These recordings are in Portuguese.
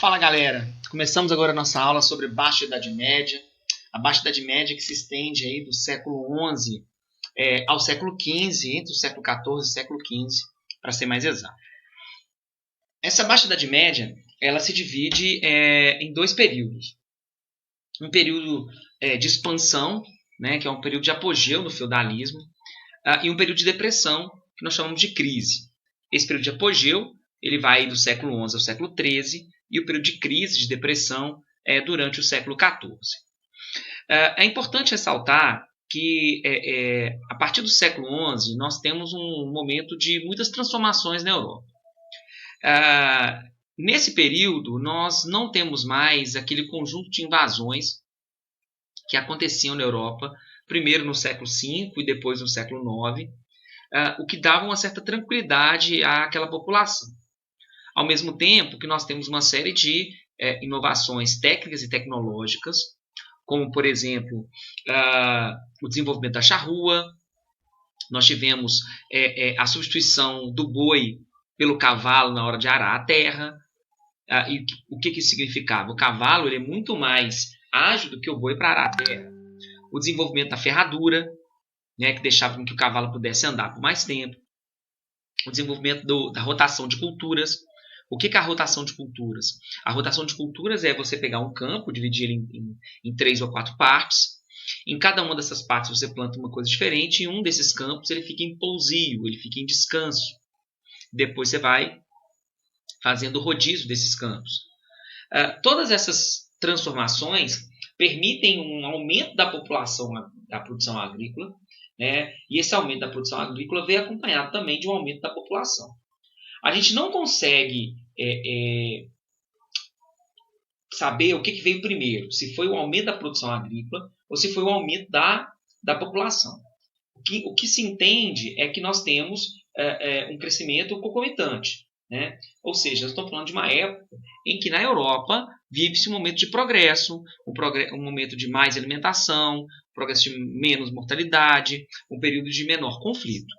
Fala galera, começamos agora a nossa aula sobre Baixa Idade Média. A Baixa Idade Média que se estende aí do século XI ao século XV, entre o século XIV e o século XV, para ser mais exato. Essa Baixa Idade Média ela se divide em dois períodos. Um período de expansão, né, que é um período de apogeu no feudalismo, e um período de depressão, que nós chamamos de crise. Esse período de apogeu ele vai do século XI ao século XIII, e o período de crise, de depressão, é durante o século XIV. É importante ressaltar que, a partir do século XI, nós temos um momento de muitas transformações na Europa. Nesse período, nós não temos mais aquele conjunto de invasões que aconteciam na Europa, primeiro no século V e depois no século IX, o que dava uma certa tranquilidade àquela população. Ao mesmo tempo que nós temos uma série de inovações técnicas e tecnológicas, como, por exemplo, o desenvolvimento da charrua. Nós tivemos a substituição do boi pelo cavalo na hora de arar a terra. E o que isso significava? O cavalo ele é muito mais ágil do que o boi para arar a terra. O desenvolvimento da ferradura, né, que deixava com que o cavalo pudesse andar por mais tempo. O desenvolvimento da rotação de culturas. O que é a rotação de culturas? A rotação de culturas é você pegar um campo, dividir ele em 3 ou 4 partes. Em cada uma dessas partes você planta uma coisa diferente, e um desses campos ele fica em pousio, ele fica em descanso. Depois você vai fazendo o rodízio desses campos. Todas essas transformações permitem um aumento da população, da produção agrícola, né? E esse aumento da produção agrícola veio acompanhado também de um aumento da população. A gente não consegue saber o que veio primeiro, se foi o aumento da produção agrícola ou se foi o aumento da população. O que se entende é que nós temos um crescimento concomitante, né? Ou seja, nós estamos falando de uma época em que na Europa vive-se um momento de progresso, um momento de mais alimentação, progresso de menos mortalidade, um período de menor conflito.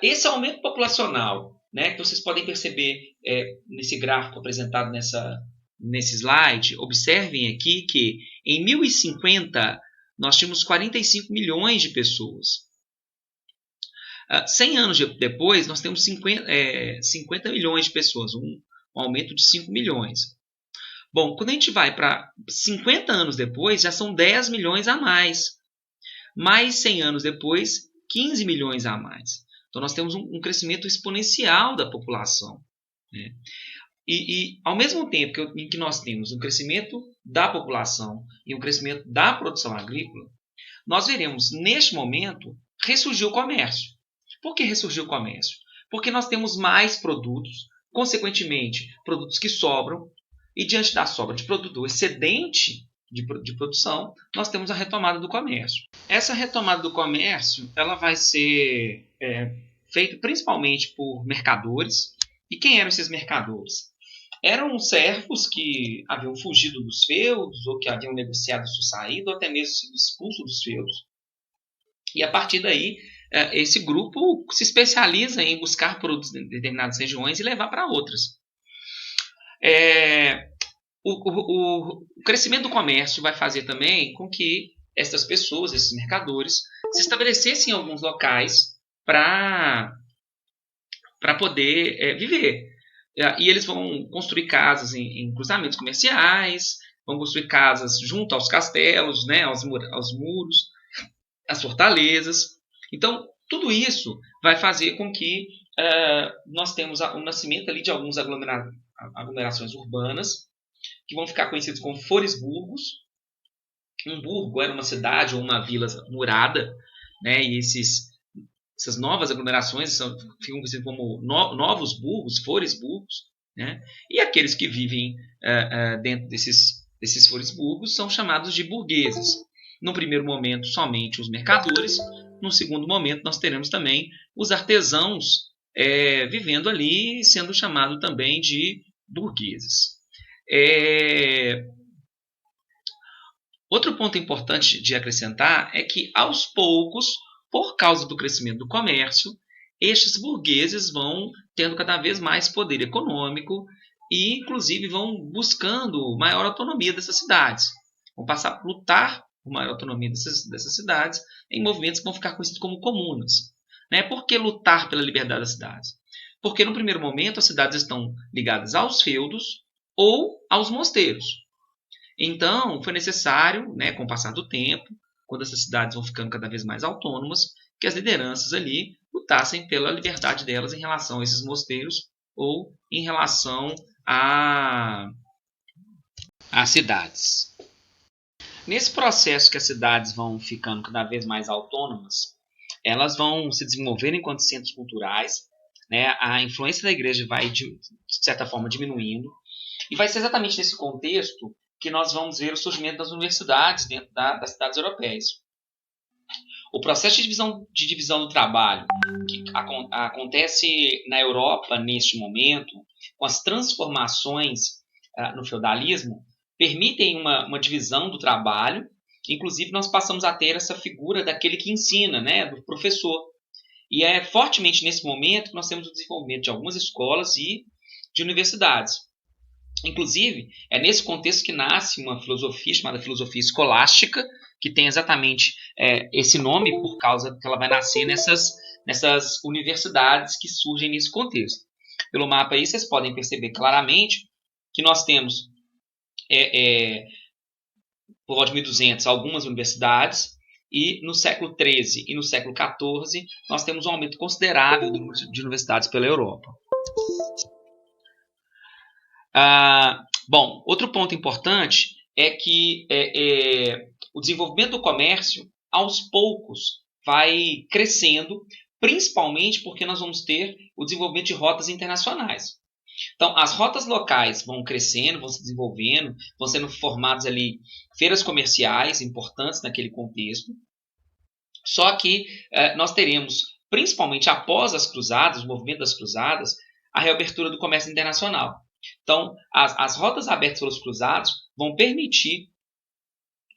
Esse aumento populacional, né, que vocês podem perceber nesse gráfico apresentado nesse slide, observem aqui que em 1050 nós tínhamos 45 milhões de pessoas. 100 anos depois nós temos 50 milhões de pessoas, um aumento de 5 milhões. Bom, quando a gente vai para 50 anos depois, já são 10 milhões a mais. Mais 100 anos depois, 15 milhões a mais. Então, nós temos um crescimento exponencial da população, né? E ao mesmo tempo em que nós temos um crescimento da população e um crescimento da produção agrícola, nós veremos, neste momento, ressurgir o comércio. Por que ressurgiu o comércio? Porque nós temos mais produtos, consequentemente, produtos que sobram, e diante da sobra de produto, o excedente de produção, nós temos a retomada do comércio. Essa retomada do comércio ela vai ser feita principalmente por mercadores. E quem eram esses mercadores? Eram servos que haviam fugido dos feudos, ou que haviam negociado sua saída, ou até mesmo sido expulsos dos feudos. E a partir daí, esse grupo se especializa em buscar produtos em determinadas regiões e levar para outras. O crescimento do comércio vai fazer também com que essas pessoas, esses mercadores, se estabelecessem em alguns locais para poder viver. E eles vão construir casas em cruzamentos comerciais, vão construir casas junto aos castelos, né, aos muros, às fortalezas. Então, tudo isso vai fazer com que nós temos o nascimento ali de algumas aglomerações urbanas, que vão ficar conhecidos como foresburgos. Um burgo era uma cidade ou uma vila murada, né? E essas novas aglomerações ficam conhecidos como novos burgos, foresburgos, né? E aqueles que vivem dentro desses foresburgos são chamados de burgueses. No primeiro momento, somente os mercadores. No segundo momento, nós teremos também os artesãos vivendo ali, sendo chamados também de burgueses. Outro ponto importante de acrescentar é que, aos poucos, por causa do crescimento do comércio, estes burgueses vão tendo cada vez mais poder econômico e, inclusive, vão buscando maior autonomia dessas cidades. Vão passar a lutar por maior autonomia dessas cidades em movimentos que vão ficar conhecidos como comunas. Né? Por que lutar pela liberdade das cidades? Porque, no primeiro momento, as cidades estão ligadas aos feudos ou aos mosteiros. Então, foi necessário, né, com o passar do tempo, quando essas cidades vão ficando cada vez mais autônomas, que as lideranças ali lutassem pela liberdade delas em relação a esses mosteiros ou em relação às cidades. Nesse processo que as cidades vão ficando cada vez mais autônomas, elas vão se desenvolver enquanto centros culturais, né? A influência da igreja vai, de certa forma, diminuindo, e vai ser exatamente nesse contexto que nós vamos ver o surgimento das universidades dentro das cidades europeias. O processo de divisão do trabalho que acontece na Europa neste momento, com as transformações no feudalismo, permitem uma divisão do trabalho. Inclusive, nós passamos a ter essa figura daquele que ensina, né, do professor. E é fortemente nesse momento que nós temos o desenvolvimento de algumas escolas e de universidades. Inclusive, é nesse contexto que nasce uma filosofia chamada filosofia escolástica, que tem exatamente esse nome por causa que ela vai nascer nessas universidades que surgem nesse contexto. Pelo mapa aí, vocês podem perceber claramente que nós temos, por volta de 1200, algumas universidades, e no século XIII e no século XIV, nós temos um aumento considerável do número de universidades pela Europa. Bom, outro ponto importante é que o desenvolvimento do comércio, aos poucos, vai crescendo, principalmente porque nós vamos ter o desenvolvimento de rotas internacionais. Então, as rotas locais vão crescendo, vão se desenvolvendo, vão sendo formadas ali feiras comerciais importantes naquele contexto. Só que nós teremos, principalmente após as cruzadas, o movimento das cruzadas, a reabertura do comércio internacional. Então, as rotas abertas pelos cruzados vão permitir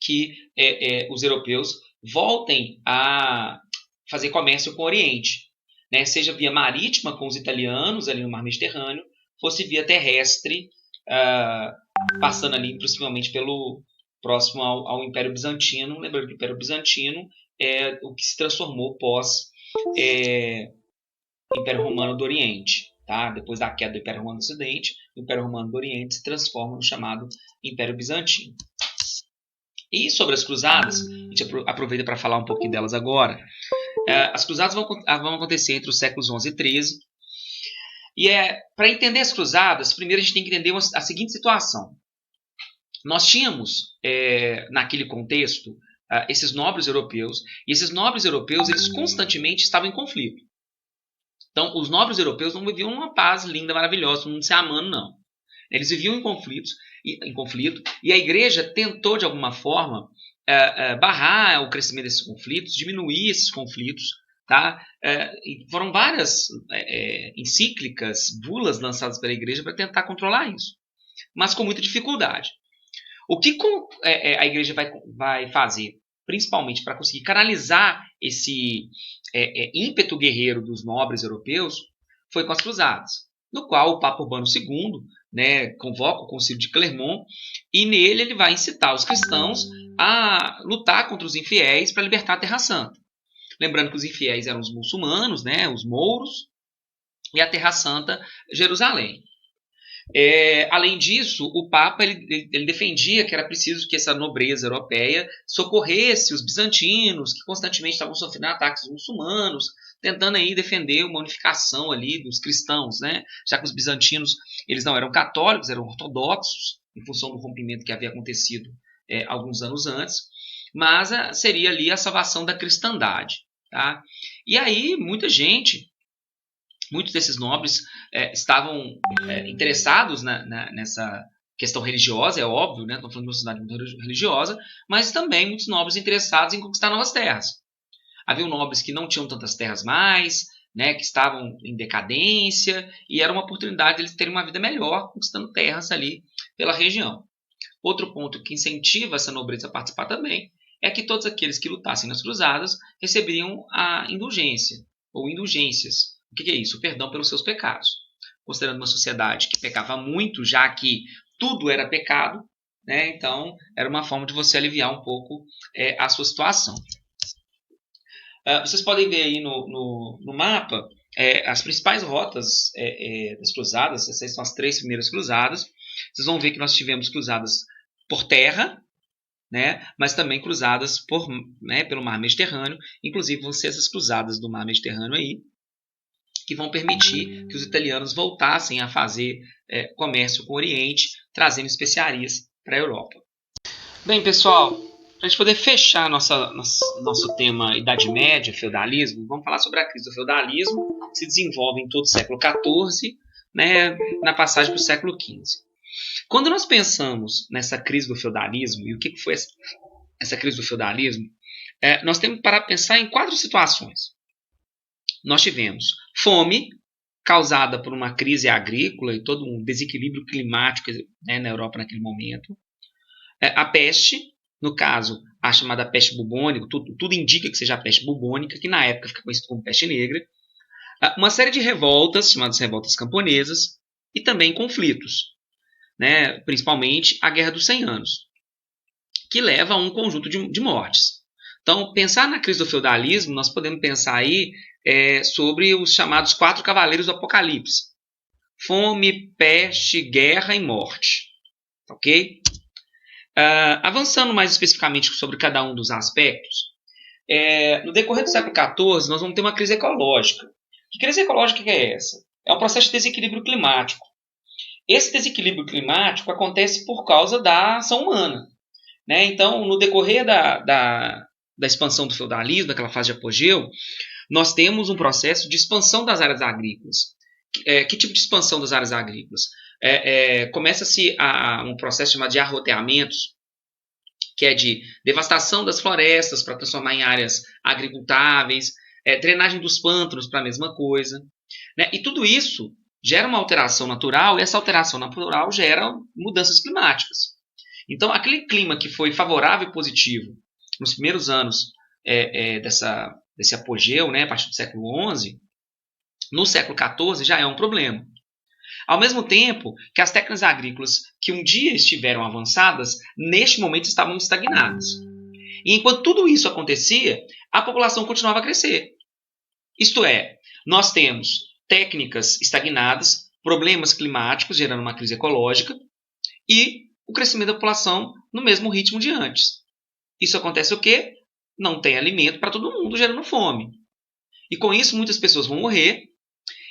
que os europeus voltem a fazer comércio com o Oriente, né? Seja via marítima com os italianos ali no Mar Mediterrâneo, fosse via terrestre, passando ali possivelmente próximo ao Império Bizantino. Lembrando que o Império Bizantino é o que se transformou pós Império Romano do Oriente. Tá? Depois da queda do Império Romano do Ocidente, o Império Romano do Oriente se transforma no chamado Império Bizantino. E sobre as cruzadas, a gente aproveita para falar um pouquinho delas agora. As cruzadas vão acontecer entre os séculos XI e XIII. E para entender as cruzadas, primeiro a gente tem que entender a seguinte situação. Nós tínhamos, naquele contexto, esses nobres europeus, e esses nobres europeus eles constantemente estavam em conflito. Então, os nobres europeus não viviam uma paz linda, maravilhosa, todo mundo se amando, não. Eles viviam em conflito, e a igreja tentou, de alguma forma, barrar o crescimento desses conflitos, diminuir esses conflitos. Tá? E foram várias encíclicas, bulas lançadas pela igreja para tentar controlar isso, mas com muita dificuldade. O que a igreja vai fazer, principalmente para conseguir canalizar esse ímpeto guerreiro dos nobres europeus, foi com as cruzadas, no qual o Papa Urbano II, né, convoca o Concílio de Clermont, e nele ele vai incitar os cristãos a lutar contra os infiéis para libertar a Terra Santa. Lembrando que os infiéis eram os muçulmanos, né, os mouros, e a Terra Santa, Jerusalém. Além disso, o Papa ele defendia que era preciso que essa nobreza europeia socorresse os bizantinos, que constantemente estavam sofrendo ataques muçulmanos, tentando aí defender uma unificação ali dos cristãos, né? Já que os bizantinos eles não eram católicos, eram ortodoxos, em função do rompimento que havia acontecido alguns anos antes, mas seria ali a salvação da cristandade. Tá? E aí muitos desses nobres estavam interessados nessa questão religiosa, é óbvio, né? Estamos falando de uma cidade muito religiosa, mas também muitos nobres interessados em conquistar novas terras. Havia nobres que não tinham tantas terras mais, né? Que estavam em decadência, e era uma oportunidade de eles terem uma vida melhor conquistando terras ali pela região. Outro ponto que incentiva essa nobreza a participar também é que todos aqueles que lutassem nas cruzadas receberiam a indulgência, ou indulgências. O que é isso? O perdão pelos seus pecados. considerando uma sociedade que pecava muito, já que tudo era pecado, né? Então era uma forma de você aliviar um pouco a sua situação. Vocês podem ver aí no mapa as principais rotas das cruzadas. Essas são as 3 primeiras cruzadas. Vocês vão ver que nós tivemos cruzadas por terra, né, mas também cruzadas pelo Mar Mediterrâneo. Inclusive vão ser essas cruzadas do Mar Mediterrâneo aí que vão permitir que os italianos voltassem a fazer comércio com o Oriente, trazendo especiarias para a Europa. Bem, pessoal, para a gente poder fechar nosso tema Idade Média, feudalismo, vamos falar sobre a crise do feudalismo, que se desenvolve em todo o século XIV, né, na passagem para o século XV. Quando nós pensamos nessa crise do feudalismo, e o que foi essa crise do feudalismo, nós temos para pensar em 4 situações. Nós tivemos fome, causada por uma crise agrícola e todo um desequilíbrio climático, né, na Europa naquele momento. A peste, no caso, a chamada peste bubônica, tudo indica que seja a peste bubônica, que na época fica conhecida como peste negra. Uma série de revoltas, chamadas revoltas camponesas, e também conflitos, né, principalmente a Guerra dos 100 Anos, que leva a um conjunto de mortes. Então, pensar na crise do feudalismo, nós podemos pensar aí sobre os chamados 4 cavaleiros do Apocalipse: fome, peste, guerra e morte. Ok? Avançando mais especificamente sobre cada um dos aspectos, no decorrer do século XIV, nós vamos ter uma crise ecológica. Que crise ecológica que é essa? É um processo de desequilíbrio climático. Esse desequilíbrio climático acontece por causa da ação humana, né? Então, no decorrer da expansão do feudalismo, daquela fase de apogeu, nós temos um processo de expansão das áreas agrícolas. Que tipo de expansão das áreas agrícolas? Começa-se um processo chamado de arroteamentos, que é de devastação das florestas para transformar em áreas agricultáveis, drenagem dos pântanos para a mesma coisa, né? E tudo isso gera uma alteração natural, e essa alteração natural gera mudanças climáticas. Então, aquele clima que foi favorável e positivo nos primeiros anos desse apogeu, né, a partir do século XI, no século XIV já é um problema. Ao mesmo tempo que as técnicas agrícolas que um dia estiveram avançadas, neste momento estavam estagnadas. E enquanto tudo isso acontecia, a população continuava a crescer. Isto é, nós temos técnicas estagnadas, problemas climáticos gerando uma crise ecológica e o crescimento da população no mesmo ritmo de antes. Isso acontece o quê? Não tem alimento para todo mundo, gerando fome. E com isso muitas pessoas vão morrer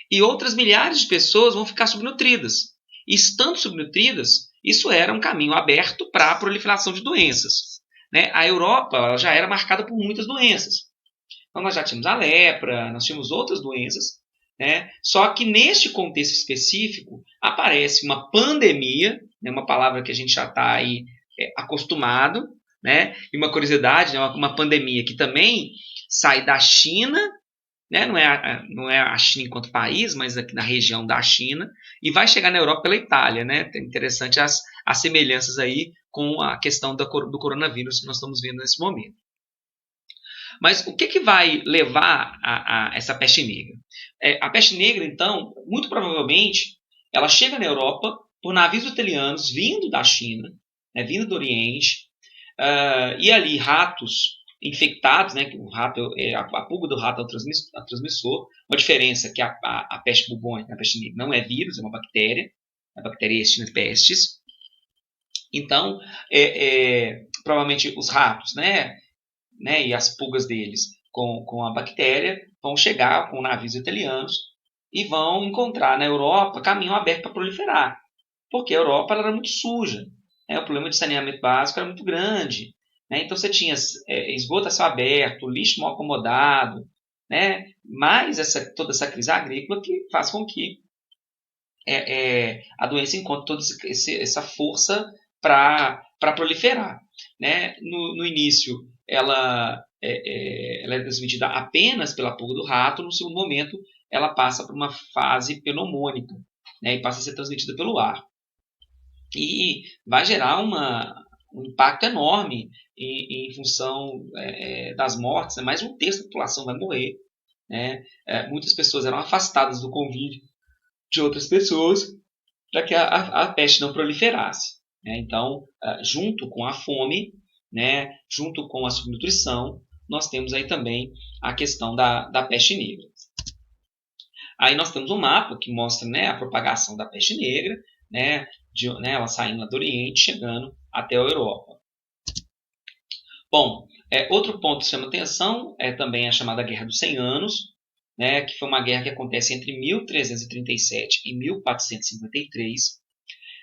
e outras milhares de pessoas vão ficar subnutridas. E estando subnutridas, isso era um caminho aberto para a proliferação de doenças, né? A Europa já era marcada por muitas doenças. Então nós já tínhamos a lepra, nós tínhamos outras doenças, né? Só que neste contexto específico aparece uma pandemia, né? Uma palavra que a gente já está aí acostumado, né? E uma curiosidade, né? Uma pandemia que também sai da China, né? Não é a China enquanto país, mas aqui na região da China, e vai chegar na Europa pela Itália, né? É interessante as semelhanças aí com a questão do coronavírus que nós estamos vendo nesse momento. Mas o que vai levar a essa peste negra? A peste negra, então, muito provavelmente, ela chega na Europa por navios italianos vindo da China, né, vindo do Oriente, e ali ratos infectados, né, que o rato, a pulga do rato é o transmissor. Uma diferença que a peste bubônica, a peste negra, não é vírus, é uma bactéria, a bactéria Yersinia pestis. Então, provavelmente os ratos, né, e as pulgas deles com a bactéria vão chegar com navios italianos e vão encontrar na Europa caminho aberto para proliferar, porque a Europa era muito suja, né? O problema de saneamento básico era muito grande, né? Então você tinha esgoto a céu aberto, lixo mal acomodado, né? Mais toda essa crise agrícola que faz com que a doença encontre toda essa força para proliferar, né? No início ela é transmitida apenas pela pulga do rato. No segundo momento ela passa por uma fase pneumônica, né, e passa a ser transmitida pelo ar. E vai gerar um impacto enorme em função das mortes, né? Mais de 1/3 da população vai morrer, né? Muitas pessoas eram afastadas do convívio de outras pessoas para que a peste não proliferasse. Né? Então, junto com a fome, né, junto com a subnutrição, nós temos aí também a questão da peste negra. Aí nós temos um mapa que mostra, né, a propagação da peste negra, né, ela saindo lá do Oriente, chegando até a Europa. Bom, outro ponto que chama atenção é também a chamada Guerra dos 100 Anos, né, que foi uma guerra que acontece entre 1337 e 1453.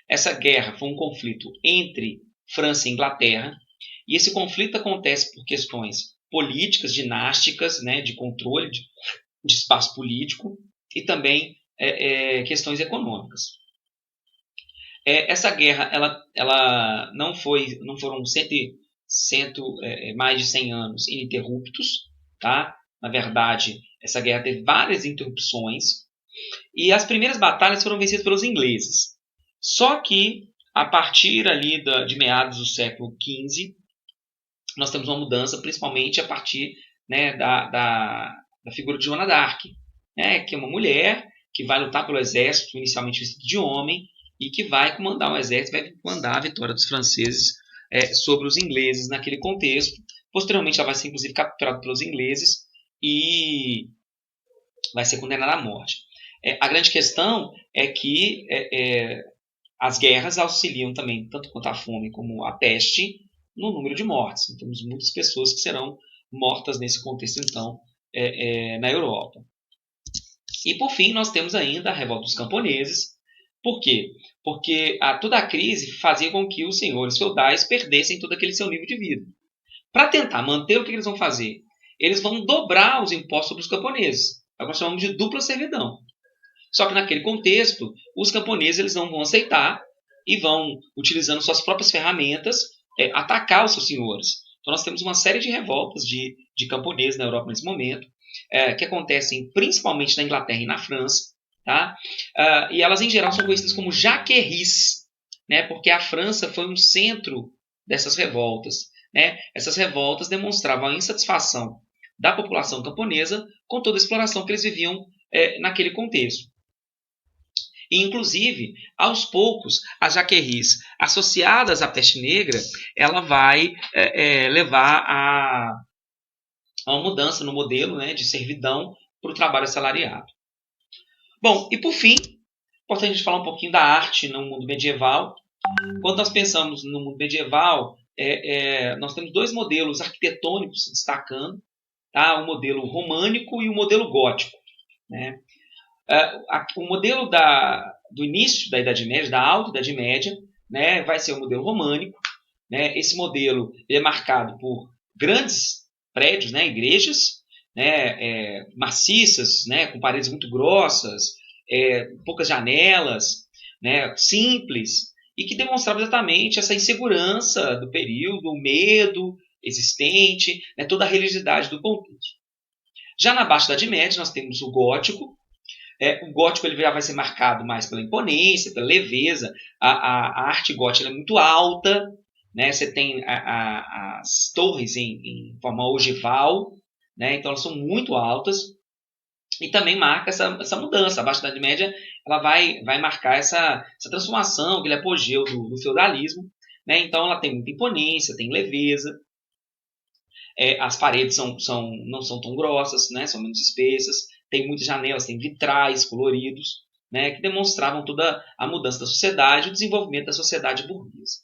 Essa guerra foi um conflito entre França e Inglaterra, e esse conflito acontece por questões políticas, dinásticas, né, de controle de espaço político, e também questões econômicas. Essa guerra ela não foram mais de 100 anos ininterruptos, tá? Na verdade, essa guerra teve várias interrupções, e as primeiras batalhas foram vencidas pelos ingleses. Só que, a partir ali de meados do século XV, nós temos uma mudança, principalmente a partir, né, da figura de Joana d'Arc, né, que é uma mulher que vai lutar pelo exército, inicialmente vestida de homem, e que vai comandar um exército, vai comandar a vitória dos franceses sobre os ingleses naquele contexto. Posteriormente, ela vai ser, inclusive, capturada pelos ingleses e vai ser condenada à morte. A grande questão é que as guerras auxiliam também, tanto quanto a fome como a peste, no número de mortes. Então, temos muitas pessoas que serão mortas nesse contexto, então, na Europa. E, por fim, nós temos ainda a revolta dos camponeses. Por quê? Porque toda a crise fazia com que os senhores feudais perdessem todo aquele seu nível de vida. Para tentar manter, o que eles vão fazer? Eles vão dobrar os impostos sobre os camponeses. É o que nós chamamos de dupla servidão. Só que naquele contexto, os camponeses eles não vão aceitar e vão, utilizando suas próprias ferramentas, atacar os seus senhores. Então nós temos uma série de revoltas de camponeses na Europa nesse momento, que acontecem principalmente na Inglaterra e na França, tá? E elas em geral são conhecidas como jaqueries, né? Porque a França foi um centro dessas revoltas. Né? Essas revoltas demonstravam a insatisfação da população camponesa com toda a exploração que eles viviam naquele contexto. E, inclusive, aos poucos, as jaqueries associadas à peste negra, ela vai levar a uma mudança no modelo, né, de servidão para o trabalho assalariado. Bom, e por fim, importante a gente falar um pouquinho da arte no mundo medieval. Quando nós pensamos no mundo medieval, nós temos dois modelos arquitetônicos se destacando, tá? O modelo românico e o modelo gótico. Né? O modelo do início da Idade Média, da Alta Idade Média, né, vai ser o modelo românico. Né? Esse modelo é marcado por grandes prédios, né, igrejas, né, maciças, né, com paredes muito grossas, poucas janelas, né, simples, e que demonstrava exatamente essa insegurança do período, o medo existente, né, toda a religiosidade do contexto. Já na Baixa Idade Média, nós temos o gótico. O gótico ele já vai ser marcado mais pela imponência, pela leveza. A arte gótica é muito alta, né? Você tem as torres em forma ogival, né? Então elas são muito altas. E também marca essa mudança. A Baixa Idade Média ela vai marcar essa transformação, aquele apogeu do feudalismo. Né? Então ela tem muita imponência, tem leveza. As paredes não são tão grossas, né? São menos espessas. Tem muitas janelas, tem vitrais coloridos, né? Que demonstravam toda a mudança da sociedade, o desenvolvimento da sociedade burguesa.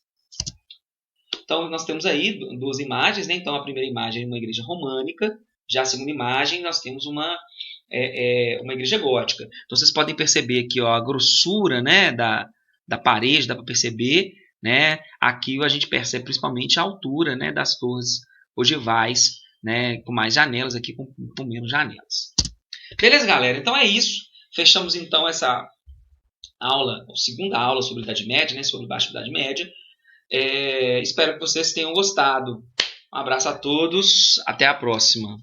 Então nós temos aí duas imagens. Né? Então a primeira imagem é uma igreja românica. Já a segunda imagem nós temos uma igreja gótica. Então vocês podem perceber aqui, ó, a grossura, né, da parede, dá para perceber. Né? Aqui a gente percebe principalmente a altura, né, das torres ogivais, né, com mais janelas, aqui com menos janelas. Beleza, galera? Então é isso. Fechamos então essa aula, a segunda aula sobre a Idade Média, né, sobre Baixa Idade Média. Espero que vocês tenham gostado. Um abraço a todos, até a próxima.